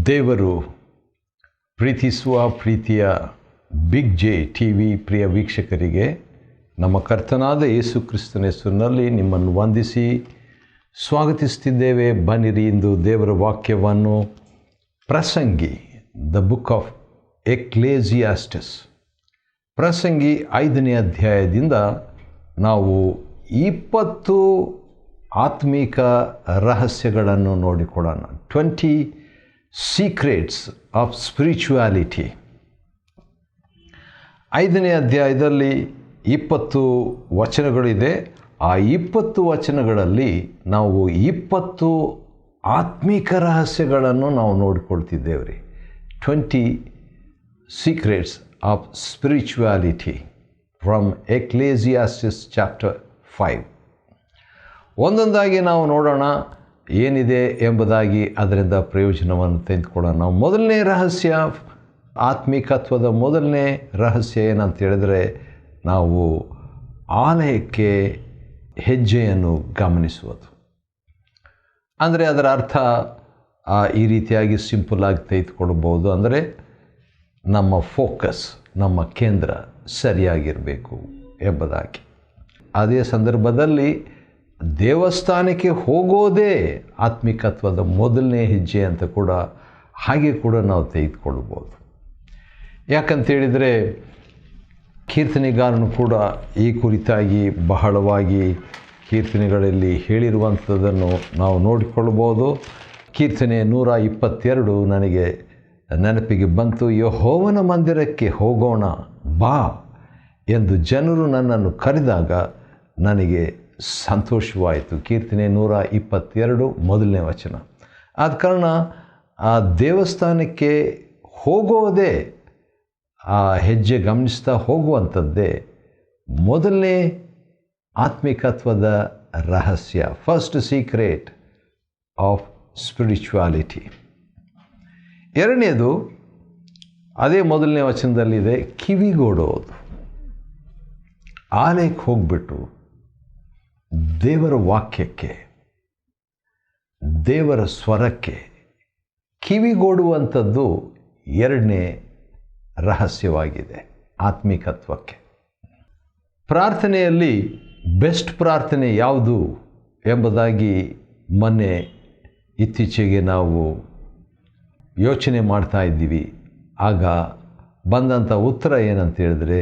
ದೇವರು ಪ್ರೀತಿಸುವ ಪ್ರೀತಿಯ ಬಿಗ್ ಜೆ ಟಿ ವಿ ಪ್ರಿಯ ವೀಕ್ಷಕರಿಗೆ ನಮ್ಮ ಕರ್ತನಾದ ಯೇಸು ಕ್ರಿಸ್ತನ ಹೆಸರಿನಲ್ಲಿ ನಿಮ್ಮನ್ನು ವಂದಿಸಿ ಸ್ವಾಗತಿಸುತ್ತಿದ್ದೇವೆ. ಬನ್ನಿರಿ, ಇಂದು ದೇವರ ವಾಕ್ಯವನ್ನು ಪ್ರಸಂಗಿ ದ ಬುಕ್ ಆಫ್ ಎಕ್ಲೇಸಿಯಾಸ್ಟಸ್ ಪ್ರಸಂಗಿ 5ನೇ ಅಧ್ಯಾಯದಿಂದ ನಾವು 20 ಆತ್ಮೀಕ ರಹಸ್ಯಗಳನ್ನು ನೋಡಿಕೊಳ್ಳೋಣ. 20 ಸೀಕ್ರೆಟ್ಸ್ ಆಫ್ ಸ್ಪಿರಿಚುಯಾಲಿಟಿ. 5ನೇ ಅಧ್ಯಾಯದಲ್ಲಿ 20 ವಚನಗಳಿದೆ. ಆ 20 ವಚನಗಳಲ್ಲಿ ನಾವು 20 ಆತ್ಮೀಕ ರಹಸ್ಯಗಳನ್ನು ನಾವು ನೋಡಿಕೊಳ್ತಿದ್ದೇವೆ ರೀ. 20 secrets of spirituality from Ecclesiastes chapter 5. ಒಂದೊಂದಾಗಿ ನಾವು ನೋಡೋಣ ಏನಿದೆ ಎಂಬುದಾಗಿ, ಅದರಿಂದ ಪ್ರಯೋಜನವನ್ನು ತೆಗೆದುಕೊಳ್ಳೋಣ. ನಾವು ಮೊದಲನೇ ರಹಸ್ಯ, ಆತ್ಮಿಕತ್ವದ ಮೊದಲನೇ ರಹಸ್ಯ ಏನಂತ ಹೇಳಿದರೆ, ನಾವು ಆಲಯಕ್ಕೆ ಹೆಜ್ಜೆಯನ್ನು ಗಮನಿಸುವುದು. ಅಂದರೆ ಅದರ ಅರ್ಥ ಈ ರೀತಿಯಾಗಿ ಸಿಂಪಲ್ಲಾಗಿ ತೆಗೆದುಕೊಳ್ಬೋದು. ಅಂದರೆ ನಮ್ಮ ಫೋಕಸ್, ನಮ್ಮ ಕೇಂದ್ರ ಸರಿಯಾಗಿರಬೇಕು ಎಂಬುದಾಗಿ. ಅದೇ ಸಂದರ್ಭದಲ್ಲಿ ದೇವಸ್ಥಾನಕ್ಕೆ ಹೋಗೋದೇ ಆತ್ಮಿಕತ್ವದ ಮೊದಲನೇ ಹೆಜ್ಜೆ ಅಂತ ಕೂಡ ಹಾಗೆ ಕೂಡ ನಾವು ತೆಗೆದುಕೊಳ್ಬೋದು. ಯಾಕಂತೇಳಿದರೆ ಕೀರ್ತನೆಗಾರನು ಕೂಡ ಈ ಕುರಿತಾಗಿ ಬಹಳವಾಗಿ ಕೀರ್ತನೆಗಳಲ್ಲಿ ಹೇಳಿರುವಂಥದ್ದನ್ನು ನಾವು ನೋಡಿಕೊಳ್ಬೋದು. ಕೀರ್ತನೆ 122 ನನಗೆ ನೆನಪಿಗೆ ಬಂತು. ಯೆಹೋವನ ಮಂದಿರಕ್ಕೆ ಹೋಗೋಣ ಬಾ ಎಂದು ಜನರು ನನ್ನನ್ನು ಕರೆದಾಗ ನನಗೆ ಸಂತೋಷವಾಯಿತು. ಕೀರ್ತನೆ 122 ಮೊದಲನೇ ವಚನ. ಆದ ಕಾರಣ ಆ ದೇವಸ್ಥಾನಕ್ಕೆ ಹೋಗೋದೇ, ಆ ಹೆಜ್ಜೆ ಗಮನಿಸ್ತಾ ಹೋಗುವಂಥದ್ದೇ ಮೊದಲನೇ ಆತ್ಮಿಕತ್ವದ ರಹಸ್ಯ, ಫಸ್ಟ್ ಸೀಕ್ರೆಟ್ ಆಫ್ ಸ್ಪಿರಿಚುಯಾಲಿಟಿ. ಎರಡನೇದು ಅದೇ ಮೊದಲನೇ ವಚನದಲ್ಲಿದೆ, ಕಿವಿಗೊಡೋದು. ಆಲಯಕ್ಕೆ ಹೋಗ್ಬಿಟ್ಟು ದೇವರ ವಾಕ್ಯಕ್ಕೆ, ದೇವರ ಸ್ವರಕ್ಕೆ ಕಿವಿಗೊಡುವಂಥದ್ದು ಎರಡನೇ ರಹಸ್ಯವಾಗಿದೆ ಆತ್ಮಿಕತ್ವಕ್ಕೆ. ಪ್ರಾರ್ಥನೆಯಲ್ಲಿ ಬೆಸ್ಟ್ ಪ್ರಾರ್ಥನೆ ಯಾವುದು ಎಂಬುದಾಗಿ ಮೊನ್ನೆ ಇತ್ತೀಚೆಗೆ ನಾವು ಯೋಚನೆ ಮಾಡ್ತಾ ಇದ್ದೀವಿ. ಆಗ ಬಂದಂಥ ಉತ್ತರ ಏನಂತ ಹೇಳಿದ್ರೆ,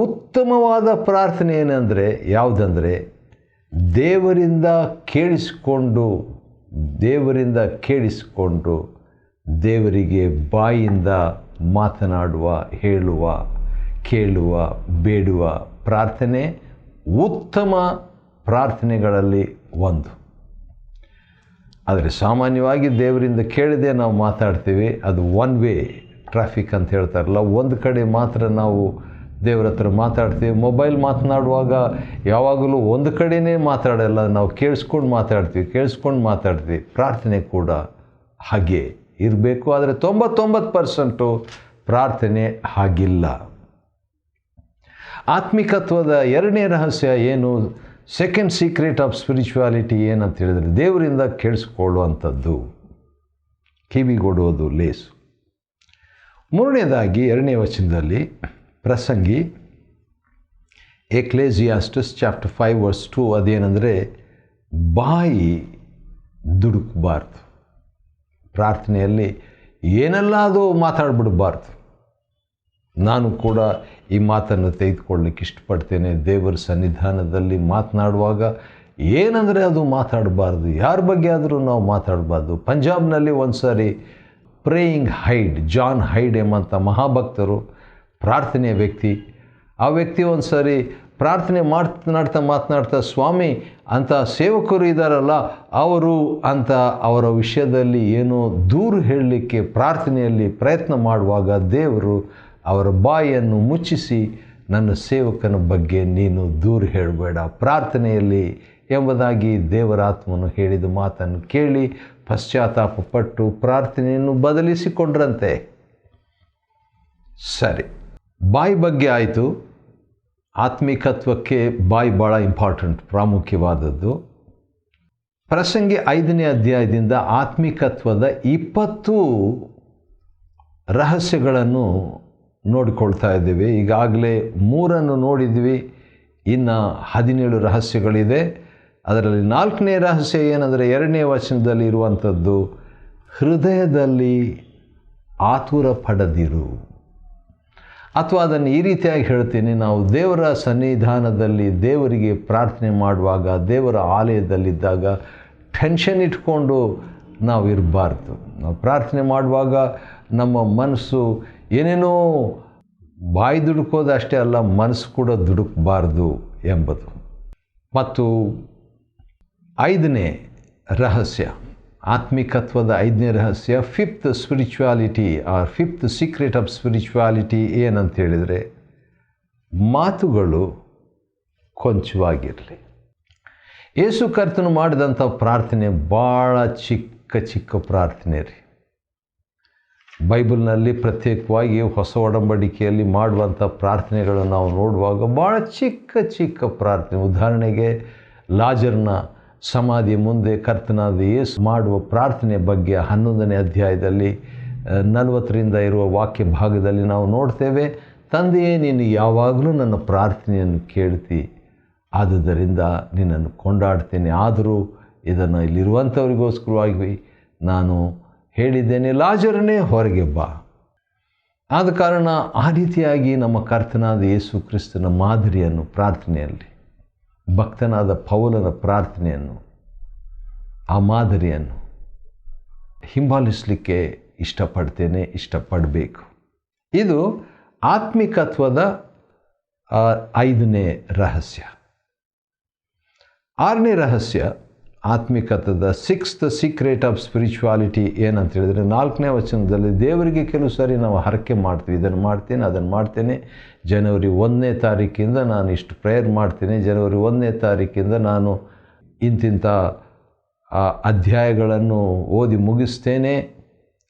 ಉತ್ತಮವಾದ ಪ್ರಾರ್ಥನೆ ಏನಂದರೆ ಯಾವುದಂದರೆ, ದೇವರಿಂದ ಕೇಳಿಸಿಕೊಂಡು ದೇವರಿಗೆ ಬಾಯಿಂದ ಮಾತನಾಡುವ, ಹೇಳುವ, ಕೇಳುವ, ಬೇಡುವ ಪ್ರಾರ್ಥನೆ ಉತ್ತಮ ಪ್ರಾರ್ಥನೆಗಳಲ್ಲಿ ಒಂದು. ಆದರೆ ಸಾಮಾನ್ಯವಾಗಿ ದೇವರಿಂದ ಕೇಳದೆ ನಾವು ಮಾತಾಡ್ತೀವಿ. ಅದು ಒನ್ ವೇ ಟ್ರಾಫಿಕ್ ಅಂತ ಹೇಳ್ತಾರಲ್ಲ, ಒಂದು ಕಡೆ ಮಾತ್ರ ನಾವು ದೇವರ ಹತ್ರ ಮಾತಾಡ್ತೀವಿ. ಮೊಬೈಲ್ ಮಾತನಾಡುವಾಗ ಯಾವಾಗಲೂ ಒಂದು ಕಡೆಯೇ ಮಾತಾಡಲ್ಲ, ನಾವು ಕೇಳಿಸ್ಕೊಂಡು ಮಾತಾಡ್ತೀವಿ. ಪ್ರಾರ್ಥನೆ ಕೂಡ ಹಾಗೆ ಇರಬೇಕು. ಆದರೆ 99% ಪ್ರಾರ್ಥನೆ ಹಾಗಿಲ್ಲ. ಆತ್ಮಿಕತ್ವದ ಎರಡನೇ ರಹಸ್ಯ ಏನು, ಸೆಕೆಂಡ್ ಸೀಕ್ರೆಟ್ ಆಫ್ ಸ್ಪಿರಿಚುಯಾಲಿಟಿ ಏನಂತ ಹೇಳಿದರೆ, ದೇವರಿಂದ ಕೇಳಿಸ್ಕೊಳ್ಳುವಂಥದ್ದು, ಕಿವಿಗೊಡೋದು ಲೇಸು. ಮೂರನೇದಾಗಿ 2ನೇ ವಚನದಲ್ಲಿ ಪ್ರಸಂಗಿ ಎಕ್ಲೇಸಿಯಾಸ್ಟಸ್ ಚಾಪ್ಟರ್ 5 ವರ್ಸ್ 2 ಅದೇನೆಂದರೆ, ಬಾಯಿ ದುಡುಕಬಾರ್ದು. ಪ್ರಾರ್ಥನೆಯಲ್ಲಿ ಏನೆಲ್ಲಾದರೂ ಮಾತಾಡ್ಬಿಡಬಾರ್ದು. ನಾನು ಕೂಡ ಈ ಮಾತನ್ನು ತೆಗೆದುಕೊಳ್ಳಲಿಕ್ಕೆ ಇಷ್ಟಪಡ್ತೇನೆ. ದೇವರ ಸನ್ನಿಧಾನದಲ್ಲಿ ಮಾತನಾಡುವಾಗ ಏನಂದರೆ ಅದು ಮಾತಾಡಬಾರ್ದು, ಯಾರ ಬಗ್ಗೆ ಆದರೂ ನಾವು ಮಾತಾಡಬಾರ್ದು. ಪಂಜಾಬ್ನಲ್ಲಿ ಒಂದು ಸಾರಿ ಪ್ರೇಯಿಂಗ್ ಹೈಡ್, ಜಾನ್ ಹೈಡ್ ಎಂಬಂಥ ಮಹಾಭಕ್ತರು, ಪ್ರಾರ್ಥನೆಯ ವ್ಯಕ್ತಿ, ಆ ವ್ಯಕ್ತಿ ಒಂದು ಸಾರಿ ಪ್ರಾರ್ಥನೆ ಮಾತನಾಡ್ತಾ ಸ್ವಾಮಿ ಅಂತ ಸೇವಕರು ಇದ್ದಾರಲ್ಲ ಅವರು ಅಂತ ಅವರ ವಿಷಯದಲ್ಲಿ ಏನೋ ದೂರು ಹೇಳಲಿಕ್ಕೆ ಪ್ರಾರ್ಥನೆಯಲ್ಲಿ ಪ್ರಯತ್ನ ಮಾಡುವಾಗ ದೇವರು ಅವರ ಬಾಯಿಯನ್ನು ಮುಚ್ಚಿಸಿ, ನನ್ನ ಸೇವಕನ ಬಗ್ಗೆ ನೀನು ದೂರು ಹೇಳಬೇಡ ಪ್ರಾರ್ಥನೆಯಲ್ಲಿ ಎಂಬುದಾಗಿ ದೇವರ ಆತ್ಮನು ಹೇಳಿದ ಮಾತನ್ನು ಕೇಳಿ ಪಶ್ಚಾತ್ತಾಪಪಟ್ಟು ಪ್ರಾರ್ಥನೆಯನ್ನು ಬದಲಿಸಿಕೊಂಡ್ರಂತೆ. ಸರಿ, ಬಾಯಿ ಬಗ್ಗೆ ಆಯಿತು. ಆತ್ಮಿಕತ್ವಕ್ಕೆ ಬಾಯಿ ಭಾಳ ಇಂಪಾರ್ಟೆಂಟ್, ಪ್ರಾಮುಖ್ಯವಾದದ್ದು. ಪ್ರಸಂಗಿ 5ನೇ ಅಧ್ಯಾಯದಿಂದ ಆತ್ಮಿಕತ್ವದ 20 ರಹಸ್ಯಗಳನ್ನು ನೋಡಿಕೊಳ್ತಾ ಇದ್ದೀವಿ. ಈಗಾಗಲೇ 3 ನೋಡಿದ್ವಿ, ಇನ್ನು 17 ರಹಸ್ಯಗಳಿದೆ. ಅದರಲ್ಲಿ 4ನೇ ರಹಸ್ಯ ಏನಂದರೆ 2ನೇ ವಚನದಲ್ಲಿ ಇರುವಂಥದ್ದು, ಹೃದಯದಲ್ಲಿ ಆತುರ ಪಡದಿರು. ಅಥವಾ ಅದನ್ನು ಈ ರೀತಿಯಾಗಿ ಹೇಳ್ತೀನಿ, ನಾವು ದೇವರ ಸನ್ನಿಧಾನದಲ್ಲಿ ದೇವರಿಗೆ ಪ್ರಾರ್ಥನೆ ಮಾಡುವಾಗ, ದೇವರ ಆಲಯದಲ್ಲಿದ್ದಾಗ ಟೆನ್ಷನ್ ಇಟ್ಕೊಂಡು ನಾವು ಇರಬಾರ್ದು. ನಾವು ಪ್ರಾರ್ಥನೆ ಮಾಡುವಾಗ ನಮ್ಮ ಮನಸ್ಸು ಏನೇನೋ ಬಾಯಿ ದುಡುಕೋದಷ್ಟೇ ಅಲ್ಲ, ಮನಸ್ಸು ಕೂಡ ದುಡುಕಬಾರ್ದು ಎಂಬುದು. ಮತ್ತು 5ನೇ ರಹಸ್ಯ, ಆತ್ಮಿಕತ್ವದ 5ನೇ ರಹಸ್ಯ, 5th spirituality or 5th secret of spirituality ಏನಂತ ಹೇಳಿದರೆ, ಮಾತುಗಳು ಕೊಂಚವಾಗಿರಲಿ. ಯೇಸು ಕರ್ತನು ಮಾಡಿದಂಥ ಪ್ರಾರ್ಥನೆ ಭಾಳ ಚಿಕ್ಕ ಪ್ರಾರ್ಥನೆ ರೀ. ಬೈಬಲ್ನಲ್ಲಿ ಪ್ರತ್ಯೇಕವಾಗಿ ಹೊಸ ಒಡಂಬಡಿಕೆಯಲ್ಲಿ ಮಾಡುವಂಥ ಪ್ರಾರ್ಥನೆಗಳನ್ನು ನಾವು ನೋಡುವಾಗ ಭಾಳ ಚಿಕ್ಕ ಪ್ರಾರ್ಥನೆ. ಉದಾಹರಣೆಗೆ ಲಾಜರ್ನ ಸಮಾಧಿ ಮುಂದೆ ಕರ್ತನಾದ ಯೇಸು ಮಾಡುವ ಪ್ರಾರ್ಥನೆ ಬಗ್ಗೆ 11ನೇ ಅಧ್ಯಾಯದಲ್ಲಿ 40ರಿಂದ ಇರುವ ವಾಕ್ಯ ಭಾಗದಲ್ಲಿ ನಾವು ನೋಡ್ತೇವೆ. ತಂದೆಯೇ, ನೀನು ಯಾವಾಗಲೂ ನನ್ನ ಪ್ರಾರ್ಥನೆಯನ್ನು ಕೇಳ್ತಿ, ಆದುದರಿಂದ ನಿನ್ನನ್ನು ಕೊಂಡಾಡ್ತೇನೆ. ಆದರೂ ಇದನ್ನು ಇಲ್ಲಿರುವಂಥವರಿಗೋಸ್ಕರವಾಗಿ ನಾನು ಹೇಳಿದ್ದೇನೆ, ಲಾಜರನೇ ಹೊರಗೆ ಬಾ. ಆದ ಕಾರಣ ಆ ರೀತಿಯಾಗಿ ನಮ್ಮ ಕರ್ತನಾದ ಯೇಸು ಕ್ರಿಸ್ತನ ಮಾದರಿಯನ್ನು ಪ್ರಾರ್ಥನೆಯಲ್ಲಿ, ಭಕ್ತನಾದ ಪೌಲನ ಪ್ರಾರ್ಥನೆಯನ್ನು, ಆ ಮಾದರಿಯನ್ನು ಹಿಂಬಾಲಿಸಲಿಕ್ಕೆ ಇಷ್ಟಪಡಬೇಕು. ಇದು ಆತ್ಮಿಕತ್ವದ 5ನೇ ರಹಸ್ಯ. 6ನೇ ರಹಸ್ಯ, ಆತ್ಮಿಕತ್ವದ 6th ಸೀಕ್ರೆಟ್ ಆಫ್ ಸ್ಪಿರಿಚುವಾಲಿಟಿ ಏನಂತ ಹೇಳಿದರೆ, 4ನೇ ವಚನದಲ್ಲಿ ದೇವರಿಗೆ ಕೆಲವು ಸಾರಿ ನಾವು ಹರಕೆ ಮಾಡ್ತೀವಿ, ಇದನ್ನು ಮಾಡ್ತೇನೆ, ಅದನ್ನು ಮಾಡ್ತೇನೆ, ಜನವರಿ 1ನೇ ತಾರೀಕಿಂದ ನಾನು ಇಷ್ಟು ಪ್ರೇಯರ್ ಮಾಡ್ತೇನೆ, ಜನವರಿ 1ನೇ ತಾರೀಕಿಂದ ನಾನು ಇಂತಿಂಥ ಅಧ್ಯಾಯಗಳನ್ನು ಓದಿ ಮುಗಿಸ್ತೇನೆ.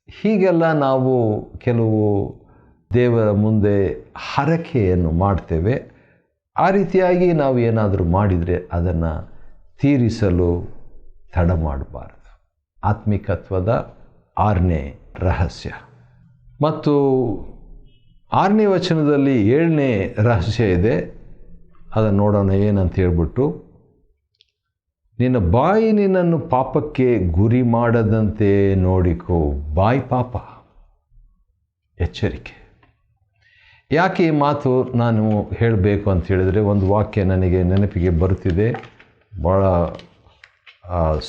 ಹೀಗೆಲ್ಲ ನಾವು ಕೆಲವು ದೇವರ ಮುಂದೆ ಹರಕೆಯನ್ನು ಮಾಡ್ತೇವೆ. ಆ ರೀತಿಯಾಗಿ ನಾವು ಏನಾದರೂ ಮಾಡಿದರೆ ಅದನ್ನು ತೀರಿಸಲು ತಡ ಮಾಡಬಾರದು. ಆತ್ಮಿಕತ್ವದ 6ನೇ ರಹಸ್ಯ. ಮತ್ತು 6ನೇ ವಚನದಲ್ಲಿ 7ನೇ ರಹಸ್ಯ ಇದೆ. ಅದನ್ನು ನೋಡೋಣ ಏನಂತ ಹೇಳ್ಬಿಟ್ಟು, ನಿನ್ನ ಬಾಯಿ ನಿನ್ನನ್ನು ಪಾಪಕ್ಕೆ ಗುರಿ ಮಾಡದಂತೆ ನೋಡಿಕೋ. ಬಾಯಿ ಪಾಪ, ಎಚ್ಚರಿಕೆ. ಯಾಕೆ ಈ ಮಾತು ನಾನು ಹೇಳಬೇಕು ಅಂತ ಹೇಳಿದರೆ, ಒಂದು ವಾಕ್ಯ ನನಗೆ ನೆನಪಿಗೆ ಬರುತ್ತಿದೆ. ಭಾಳ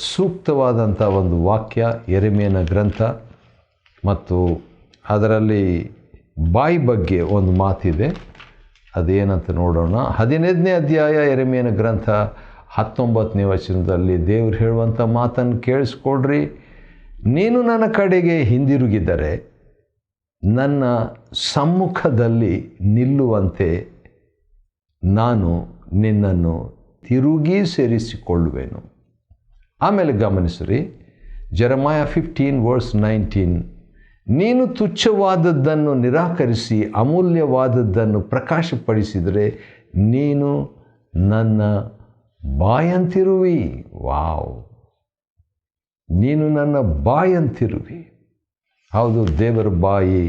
ಸೂಕ್ತವಾದಂಥ ಒಂದು ವಾಕ್ಯ, ಯೆರೆಮೀಯನ ಗ್ರಂಥ. ಮತ್ತು ಅದರಲ್ಲಿ ಬಾಯಿ ಬಗ್ಗೆ ಒಂದು ಮಾತಿದೆ, ಅದೇನಂತ ನೋಡೋಣ. 15ನೇ ಅಧ್ಯಾಯ ಯೆರೆಮೀಯನ ಗ್ರಂಥ 19ನೇ ವಚನದಲ್ಲಿ ದೇವರು ಹೇಳುವಂಥ ಮಾತನ್ನು ಕೇಳಿಸ್ಕೊಳ್ರಿ. ನೀನು ನನ್ನ ಕಡೆಗೆ ಹಿಂದಿರುಗಿದರೆ ನನ್ನ ಸಮ್ಮುಖದಲ್ಲಿ ನಿಲ್ಲುವಂತೆ ನಾನು ನಿನ್ನನ್ನು ತಿರುಗಿ ಸೇರಿಸಿಕೊಳ್ಳುವೆನು. ಆಮೇಲೆ ಗಮನಿಸ್ರಿ, ಜೆರೆಮಯ 15:19, ನೀನು ತುಚ್ಛವಾದದ್ದನ್ನು ನಿರಾಕರಿಸಿ ಅಮೂಲ್ಯವಾದದ್ದನ್ನು ಪ್ರಕಾಶಪಡಿಸಿದರೆ ನೀನು ನನ್ನ ಬಾಯಂತಿರುವಿ. ವಾವ್, ನೀನು ನನ್ನ ಬಾಯಂತಿರುವಿ. ಹೌದು, ದೇವರ ಬಾಯಿ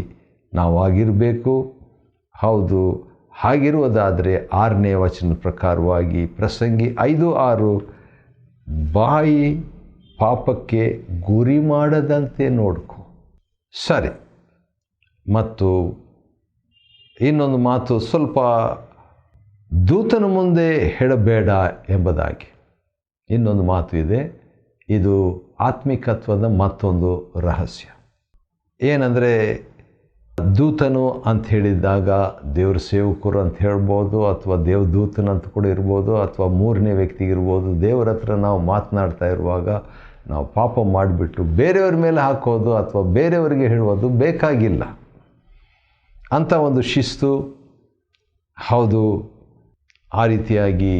ನಾವಾಗಿರಬೇಕು. ಹೌದು, ಹಾಗಿರುವುದಾದರೆ 6ನೇ ವಚನ ಪ್ರಕಾರವಾಗಿ ಪ್ರಸಂಗಿ 5:6, ಬಾಯಿ ಪಾಪಕ್ಕೆ ಗುರಿ ಮಾಡದಂತೆ ನೋಡ್ಕೊ. ಸರಿ. ಮತ್ತು ಇನ್ನೊಂದು ಮಾತು, ಸ್ವಲ್ಪ ದೂತನ ಮುಂದೆ ಹೇಳಬೇಡ ಎಂಬುದಾಗಿ ಇನ್ನೊಂದು ಮಾತು ಇದೆ. ಇದು ಆತ್ಮಿಕತ್ವದ ಮತ್ತೊಂದು ರಹಸ್ಯ. ಏನಂದರೆ, ದೂತನು ಅಂತ ಹೇಳಿದಾಗ ದೇವ್ರ ಸೇವಕರು ಅಂತ ಹೇಳ್ಬೋದು, ಅಥವಾ ದೇವದೂತನಂತ ಕೂಡ ಇರ್ಬೋದು, ಅಥವಾ 3ನೇ ವ್ಯಕ್ತಿ ಇರ್ಬೋದು. ದೇವರ ಹತ್ರ ನಾವು ಮಾತನಾಡ್ತಾ ಇರುವಾಗ ನಾವು ಪಾಪ ಮಾಡಿಬಿಟ್ಟು ಬೇರೆಯವ್ರ ಮೇಲೆ ಹಾಕೋದು ಅಥವಾ ಬೇರೆಯವರಿಗೆ ಹೇಳುವುದು ಬೇಕಾಗಿಲ್ಲ. ಅಂಥ ಒಂದು ಶಿಸ್ತು, ಹೌದು, ಆ ರೀತಿಯಾಗಿ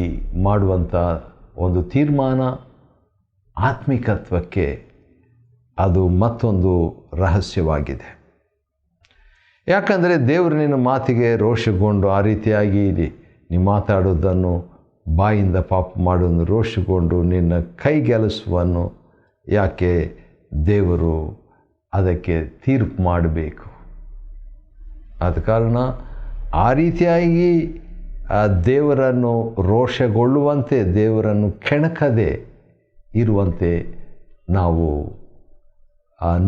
ಮಾಡುವಂಥ ಒಂದು ತೀರ್ಮಾನ ಆತ್ಮಿಕತ್ವಕ್ಕೆ ಅದು ಮತ್ತೊಂದು ರಹಸ್ಯವಾಗಿದೆ. ಯಾಕಂದರೆ ದೇವರು ನಿನ್ನ ಮಾತಿಗೆ ರೋಷಗೊಂಡು ಆ ರೀತಿಯಾಗಿ ನೀ ಮಾತಾಡೋದನ್ನು ಬಾಯಿಂದ ಪಾಪ ಮಾಡುವನ್ನು ರೋಷಗೊಂಡು ನಿನ್ನ ಕೈಗೆಲಸವನ್ನು ಯಾಕೆ ದೇವರು ಅದಕ್ಕೆ ತೀರ್ಪು ಮಾಡಬೇಕು? ಆದ ಕಾರಣ ಆ ರೀತಿಯಾಗಿ ಆ ದೇವರನ್ನು ರೋಷಗೊಳ್ಳುವಂತೆ, ದೇವರನ್ನು ಕೆಣಕದೆ ಇರುವಂತೆ ನಾವು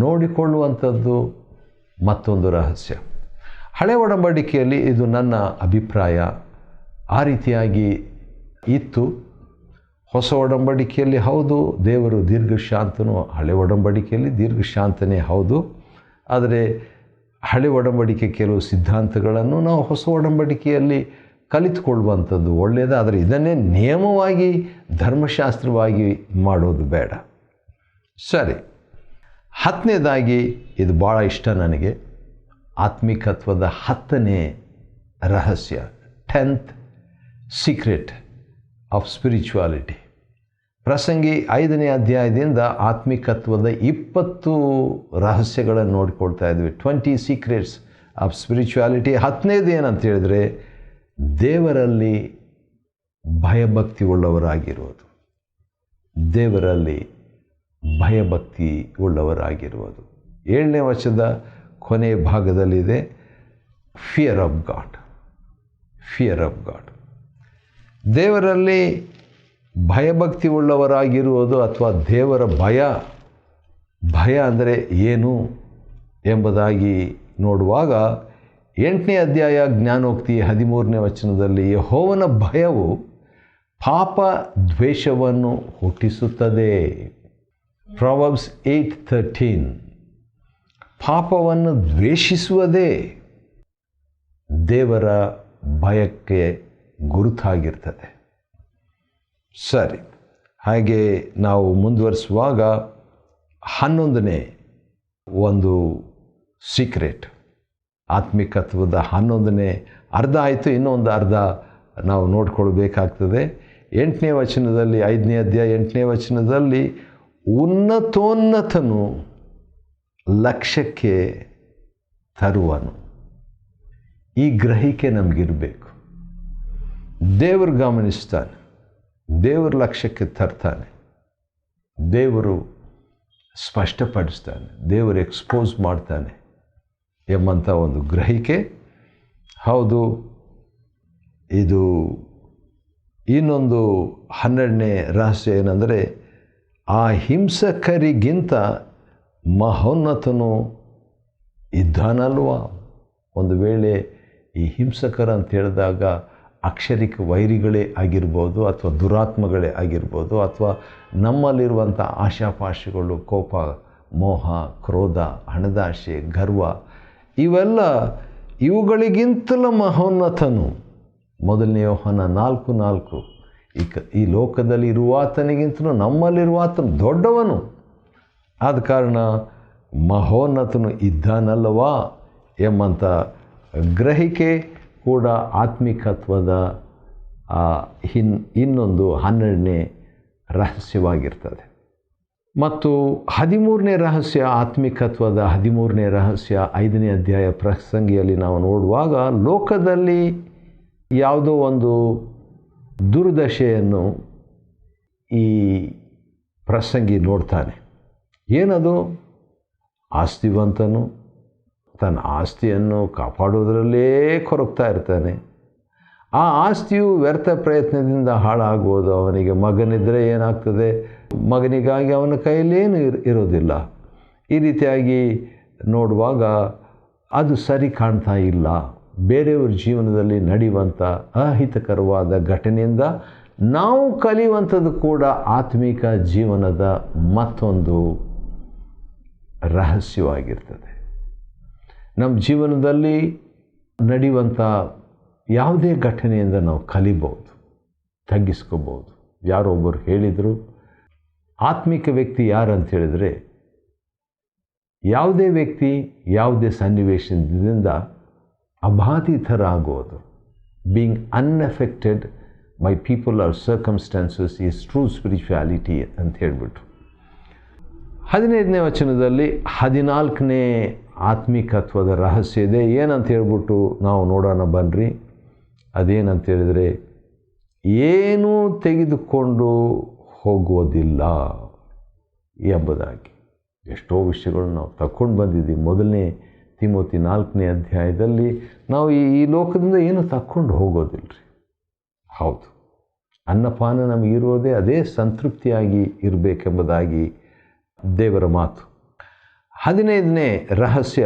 ನೋಡಿಕೊಳ್ಳುವಂಥದ್ದು ಮತ್ತೊಂದು ರಹಸ್ಯ. ಹಳೆ ಒಡಂಬಡಿಕೆಯಲ್ಲಿ ಇದು ನನ್ನ ಅಭಿಪ್ರಾಯ, ಆ ರೀತಿಯಾಗಿ ಇತ್ತು. ಹೊಸ ಒಡಂಬಡಿಕೆಯಲ್ಲಿ ಹೌದು, ದೇವರು ದೀರ್ಘಶಾಂತನು. ಹಳೆ ಒಡಂಬಡಿಕೆಯಲ್ಲಿ ದೀರ್ಘಶಾಂತನೇ ಹೌದು. ಆದರೆ ಹಳೆ ಒಡಂಬಡಿಕೆ ಕೆಲವು ಸಿದ್ಧಾಂತಗಳನ್ನು ನಾವು ಹೊಸ ಒಡಂಬಡಿಕೆಯಲ್ಲಿ ಕಲಿತುಕೊಳ್ಳುವಂಥದ್ದು ಒಳ್ಳೆಯದು. ಆದರೆ ಇದನ್ನೇ ನಿಯಮವಾಗಿ ಧರ್ಮಶಾಸ್ತ್ರವಾಗಿ ಮಾಡೋದು ಬೇಡ. ಸರಿ, 10ನೇದಾಗಿ ಇದು ಭಾಳ ಇಷ್ಟ ನನಗೆ, ಆತ್ಮಿಕತ್ವದ 10ನೇ ರಹಸ್ಯ, 10th ಸೀಕ್ರೆಟ್ ಆಫ್ ಸ್ಪಿರಿಚುವಾಲಿಟಿ. ಪ್ರಸಂಗಿ 5ನೇ ಅಧ್ಯಾಯದಿಂದ ಆತ್ಮಿಕತ್ವದ 20 ರಹಸ್ಯಗಳನ್ನು ನೋಡಿಕೊಳ್ತಾ ಇದ್ವಿ. 20 ಸೀಕ್ರೆಟ್ಸ್ ಆಫ್ ಸ್ಪಿರಿಚುವಾಲಿಟಿ. 10ನೇದು ಏನಂತ ಹೇಳಿದರೆ ದೇವರಲ್ಲಿ ಭಯಭಕ್ತಿ ಉಳ್ಳವರಾಗಿರುವುದು. ದೇವರಲ್ಲಿ ಭಯಭಕ್ತಿ ಉಳ್ಳವರಾಗಿರುವುದು. 7ನೇ ವಚನದ ಕೊನೆಯ ಭಾಗದಲ್ಲಿದೆ, fear of God. Fear of God. ದೇವರಲ್ಲಿ ಭಯಭಕ್ತಿ ಉಳ್ಳವರಾಗಿರುವುದು ಅಥವಾ ದೇವರ ಭಯ ಅಂದರೆ ಏನು ಎಂಬುದಾಗಿ ನೋಡುವಾಗ 8ನೇ ಅಧ್ಯಾಯ ಜ್ಞಾನೋಕ್ತಿ 13ನೇ ವಚನದಲ್ಲಿ ಯೆಹೋವನ ಭಯವು ಪಾಪ ದ್ವೇಷವನ್ನು ಹುಟ್ಟಿಸುತ್ತದೆ. ಪ್ರಾವರ್ಬ್ಸ್ 8:13. ಪಾಪವನ್ನು ದ್ವೇಷಿಸುವುದೇ ದೇವರ ಭಯಕ್ಕೆ ಗುರುತಾಗಿರ್ತದೆ. ಸರಿ, ಹಾಗೆ ನಾವು ಮುಂದುವರಿಸುವಾಗ 11ನೇ ಒಂದು ಸೀಕ್ರೆಟ್, ಆತ್ಮಿಕತ್ವದ 11ನೇ ಅರ್ಧ ಆಯಿತು. ಇನ್ನೊಂದು ಅರ್ಧ ನಾವು ನೋಡಿಕೊಳ್ಬೇಕಾಗ್ತದೆ. 8ನೇ ವಚನದಲ್ಲಿ, 5ನೇ ಅಧ್ಯಾಯ 8ನೇ ವಚನದಲ್ಲಿ ಉನ್ನತೋನ್ನತನು ಲಕ್ಷ್ಯಕ್ಕೆ ತರುವನು. ಈ ಗ್ರಹಿಕೆ ನಮಗಿರಬೇಕು. ದೇವರು ಗಮನಿಸ್ತಾನೆ, ದೇವರು ಲಕ್ಷ್ಯಕ್ಕೆ ತರ್ತಾನೆ, ದೇವರು ಸ್ಪಷ್ಟಪಡಿಸ್ತಾನೆ, ದೇವರು ಎಕ್ಸ್ಪೋಸ್ ಮಾಡ್ತಾನೆ ಎಂಬಂಥ ಒಂದು ಗ್ರಹಿಕೆ. ಹೌದು, ಇದು ಇನ್ನೊಂದು 12ನೇ ರಹಸ್ಯ ಏನಂದರೆ, ಆ ಹಿಂಸಕರಿಗಿಂತ ಮಹೋನ್ನತನು ಇದ್ದಾನಲ್ವ. ಒಂದು ವೇಳೆ ಈ ಹಿಂಸಕರ ಅಂತ ಹೇಳಿದಾಗ ಅಕ್ಷರಿಕ ವೈರಿಗಳೇ ಆಗಿರ್ಬೋದು, ಅಥವಾ ದುರಾತ್ಮಗಳೇ ಆಗಿರ್ಬೋದು, ಅಥವಾ ನಮ್ಮಲ್ಲಿರುವಂಥ ಆಶಾಪಾಶಗಳು, ಕೋಪ, ಮೋಹ, ಕ್ರೋಧ, ಹಣದಾಶೆ, ಗರ್ವ, ಇವುಗಳಿಗಿಂತಲೂ ಮಹೋನ್ನತನು. 1 ಯೋಹಾನ 4:4. ಈ ಲೋಕದಲ್ಲಿ ಇರುವಾತನಿಗಿಂತಲೂ ನಮ್ಮಲ್ಲಿರುವಾತನು ದೊಡ್ಡವನು. ಆದ ಕಾರಣ ಮಹೋನ್ನತನು ಇದ್ದಾನಲ್ಲವಾ ಎಂಬಂಥ ಗ್ರಹಿಕೆ ಕೂಡ ಆತ್ಮಿಕತ್ವದ ಇನ್ನೊಂದು 12ನೇ ರಹಸ್ಯವಾಗಿರ್ತದೆ. ಮತ್ತು 13ನೇ ರಹಸ್ಯ, ಆತ್ಮಿಕತ್ವದ 13ನೇ ರಹಸ್ಯ 5ನೇ ಅಧ್ಯಾಯ ಪ್ರಸಂಗಿಯಲ್ಲಿ ನಾವು ನೋಡುವಾಗ, ಲೋಕದಲ್ಲಿ ಯಾವುದೋ ಒಂದು ದುರ್ದಶೆಯನ್ನು ಈ ಪ್ರಸಂಗಿ ನೋಡ್ತಾನೆ. ಏನದು? ಆಸ್ತಿವಂತನು ತನ್ನ ಆಸ್ತಿಯನ್ನು ಕಾಪಾಡುವುದರಲ್ಲೇ ಕೊರಗ್ತಾ ಇರ್ತಾನೆ. ಆ ಆಸ್ತಿಯು ವ್ಯರ್ಥ ಪ್ರಯತ್ನದಿಂದ ಹಾಳಾಗುವುದು. ಅವನಿಗೆ ಮಗನಿದ್ದರೆ ಏನಾಗ್ತದೆ? ಮಗನಿಗಾಗಿ ಅವನ ಕೈಯಲ್ಲೇನು ಇರೋದಿಲ್ಲ. ಈ ರೀತಿಯಾಗಿ ನೋಡುವಾಗ ಅದು ಸರಿ ಕಾಣ್ತಾ ಇಲ್ಲ. ಬೇರೆಯವ್ರ ಜೀವನದಲ್ಲಿ ನಡೆಯುವಂಥ ಅಹಿತಕರವಾದ ಘಟನೆಯಿಂದ ನಾವು ಕಲಿಯುವಂಥದ್ದು ಕೂಡ ಆತ್ಮಿಕ ಜೀವನದ ಮತ್ತೊಂದು ರಹಸ್ಯವಾಗಿರ್ತದೆ. ನಮ್ಮ ಜೀವನದಲ್ಲಿ ನಡೆಯುವಂಥ ಯಾವುದೇ ಘಟನೆಯಿಂದ ನಾವು ಕಲಿಬೋದು, ತಗ್ಗಿಸ್ಕೋಬೋದು. ಯಾರೊಬ್ಬರು ಹೇಳಿದರು, ಆತ್ಮಿಕ ವ್ಯಕ್ತಿ ಯಾರು ಅಂತ ಹೇಳಿದರೆ, ಯಾವುದೇ ವ್ಯಕ್ತಿ ಯಾವುದೇ ಸನ್ನಿವೇಶದಿಂದ ಅಬಾಧಿತರಾಗೋದು, being unaffected by people or circumstances is true spirituality ಅಂತ ಹೇಳಿಬಿಟ್ಟು. 15ನೇ ವಚನದಲ್ಲಿ 14ನೇ ಆತ್ಮಿಕತ್ವದ ರಹಸ್ಯ ಇದೆ. ಏನಂತ ಹೇಳ್ಬಿಟ್ಟು ನಾವು ನೋಡೋಣ ಬನ್ನಿರಿ. ಅದೇನಂತ ಹೇಳಿದರೆ, ಏನೂ ತೆಗೆದುಕೊಂಡು ಹೋಗೋದಿಲ್ಲ ಎಂಬುದಾಗಿ. ಎಷ್ಟೋ ವಿಷಯಗಳು ನಾವು ತಕ್ಕೊಂಡು ಬಂದಿದ್ದೀವಿ. ಮೊದಲನೇ ತಿಮೋತಿ 4ನೇ ಅಧ್ಯಾಯದಲ್ಲಿ ನಾವು ಈ ಲೋಕದಿಂದ ಏನು ತಕ್ಕೊಂಡು ಹೋಗೋದಿಲ್ಲ ರೀ. ಹೌದು, ಅನ್ನಪಾನ ನಮಗಿರೋದೇ ಅದೇ ಸಂತೃಪ್ತಿಯಾಗಿ ಇರಬೇಕೆಂಬುದಾಗಿ ದೇವರ ಮಾತು. 15ನೇ ರಹಸ್ಯ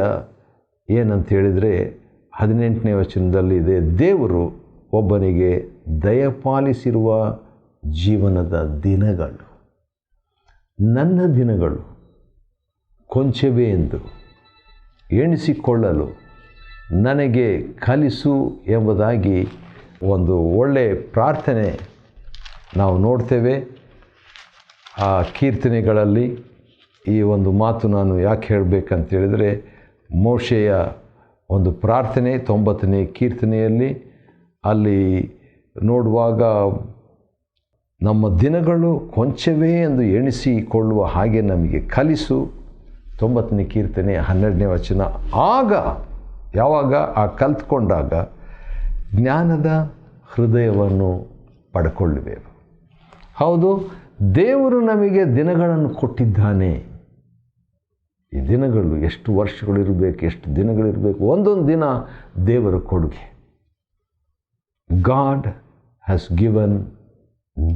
ಏನಂತ ಹೇಳಿದರೆ 18ನೇ ವಚನದಲ್ಲಿ ಇದೆ, ದೇವರು ಒಬ್ಬನಿಗೆ ದಯಪಾಲಿಸಿರುವ ಜೀವನದ ದಿನಗಳು. ನನ್ನ ದಿನಗಳು ಕೊಂಚವೇ ಎಂದು ಎಣಿಸಿಕೊಳ್ಳಲು ನನಗೆ ಕಲಿಸು ಎಂಬುದಾಗಿ ಒಂದು ಒಳ್ಳೆಯ ಪ್ರಾರ್ಥನೆ ನಾವು ನೋಡ್ತೇವೆ ಆ ಕೀರ್ತನೆಗಳಲ್ಲಿ. ಈ ಒಂದು ಮಾತು ನಾನು ಯಾಕೆ ಹೇಳಬೇಕಂತ ಹೇಳಿದರೆ, ಮೋಶೆಯ ಒಂದು ಪ್ರಾರ್ಥನೆ 90ನೇ ಕೀರ್ತನೆಯಲ್ಲಿ ಅಲ್ಲಿ ನೋಡುವಾಗ ನಮ್ಮ ದಿನಗಳು ಕೊಂಚವೇ ಎಂದು ಎಣಿಸಿಕೊಳ್ಳುವ ಹಾಗೆ ನಮಗೆ ಕಲಿಸು. 90ನೇ ಕೀರ್ತನೆ 12ನೇ ವಚನ. ಆಗ ಯಾವಾಗ ಆ ಕಲ್ತ್ಕೊಂಡಾಗ ಜ್ಞಾನದ ಹೃದಯವನ್ನು ಪಡ್ಕೊಳ್ಳುವೆವು. ಹೌದು, ದೇವರು ನಮಗೆ ದಿನಗಳನ್ನು ಕೊಟ್ಟಿದ್ದಾನೆ. ಈ ದಿನಗಳು ಎಷ್ಟು ವರ್ಷಗಳಿರಬೇಕು, ಎಷ್ಟು ದಿನಗಳಿರಬೇಕು, ಒಂದೊಂದು ದಿನ ದೇವರ ಕೊಡುಗೆ. God has given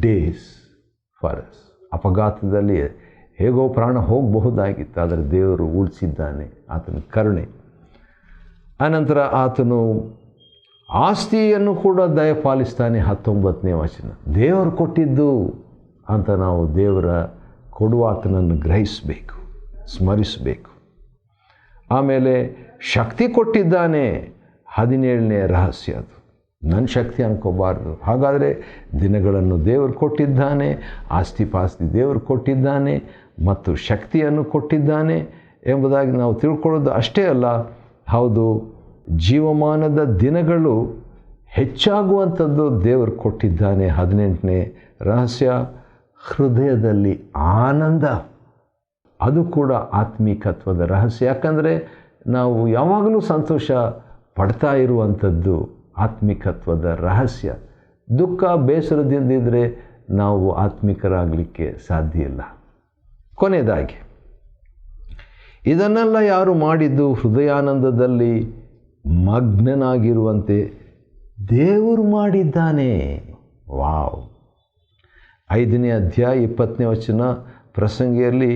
days for us. ಅಪಘಾತದಲ್ಲಿ ಹೇಗೋ ಪ್ರಾಣ ಹೋಗಬಹುದಾಗಿತ್ತು, ಆದರೆ ದೇವರು ಉಳಿಸಿದ್ದಾನೆ, ಆತನ ಕರುಣೆ. ಆನಂತರ ಆತನು ಆಸ್ತಿಯನ್ನು ಕೂಡ ದಯಪಾಲಿಸ್ತಾನೆ. 19ನೇ ವಚನ. ದೇವರು ಕೊಟ್ಟಿದ್ದು ಅಂತ ನಾವು ದೇವರ ಕೊಡುವ ಆತನನ್ನು ಗ್ರಹಿಸಬೇಕು, ಸ್ಮರಿಸಬೇಕು. ಆಮೇಲೆ ಶಕ್ತಿ ಕೊಟ್ಟಿದ್ದಾನೆ. 17ನೇ ರಹಸ್ಯ ಅದು. ನನ್ನ ಶಕ್ತಿ ಅನ್ಕೋಬಾರ್ದು. ಹಾಗಾದರೆ ದಿನಗಳನ್ನು ದೇವರು ಕೊಟ್ಟಿದ್ದಾನೆ, ಆಸ್ತಿ ಪಾಸ್ತಿ ದೇವರು ಕೊಟ್ಟಿದ್ದಾನೆ ಮತ್ತು ಶಕ್ತಿಯನ್ನು ಕೊಟ್ಟಿದ್ದಾನೆ ಎಂಬುದಾಗಿ ನಾವು ತಿಳ್ಕೊಳ್ಳೋದು ಅಷ್ಟೇ ಅಲ್ಲ. ಹೌದು, ಜೀವಮಾನದ ದಿನಗಳು ಹೆಚ್ಚಾಗುವಂಥದ್ದು ದೇವರು ಕೊಟ್ಟಿದ್ದಾನೆ. 18ನೇ ರಹಸ್ಯ, ಹೃದಯದಲ್ಲಿ ಆನಂದ. ಅದು ಕೂಡ ಆತ್ಮಿಕತ್ವದ ರಹಸ್ಯ. ಯಾಕಂದರೆ ನಾವು ಯಾವಾಗಲೂ ಸಂತೋಷ ಪಡ್ತಾ ಇರುವಂಥದ್ದು ಆತ್ಮಿಕತ್ವದ ರಹಸ್ಯ. ದುಃಖ ಬೇಸರದಿಂದಿದ್ದರೆ ನಾವು ಆತ್ಮಿಕರಾಗಲಿಕ್ಕೆ ಸಾಧ್ಯ ಇಲ್ಲ. ಕೊನೆಯದಾಗಿ, ಇದನ್ನೆಲ್ಲ ಯಾರು ಮಾಡಿದ್ದು ಹೃದಯಾನಂದದಲ್ಲಿ ಮಗ್ನನಾಗಿರುವಂತೆ ದೇವರು ಮಾಡಿದ್ದಾನೆ. ವಾವ್! 5ನೇ ಅಧ್ಯಾಯ 20ನೇ ವಚನ ಪ್ರಸಂಗಿಯಲ್ಲಿ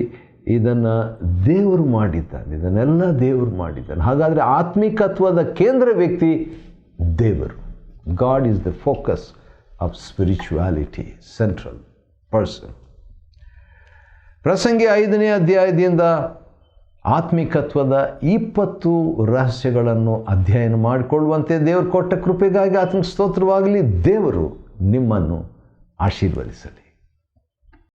ಇದನ್ನು ದೇವರು ಮಾಡಿದ್ದಾನೆ, ಇದನ್ನೆಲ್ಲ ದೇವರು ಮಾಡಿದ್ದಾನೆ. ಹಾಗಾದರೆ ಆತ್ಮಿಕತ್ವದ ಕೇಂದ್ರ ವ್ಯಕ್ತಿ ದೇವರು. God is the focus of spirituality, central person. ಪ್ರಸಂಗಿ 5ನೇ ಅಧ್ಯಾಯದಿಂದ ಆತ್ಮಿಕತ್ವದ 20 ರಹಸ್ಯಗಳನ್ನು ಅಧ್ಯಯನ ಮಾಡಿಕೊಳ್ಳುವಂತೆ ದೇವರು ಕೊಟ್ಟ ಕೃಪೆಗಾಗಿ ಆತನ ಸ್ತೋತ್ರವಾಗಲಿ. ದೇವರು ನಿಮ್ಮನ್ನು ಆಶೀರ್ವದಿಸಲಿ.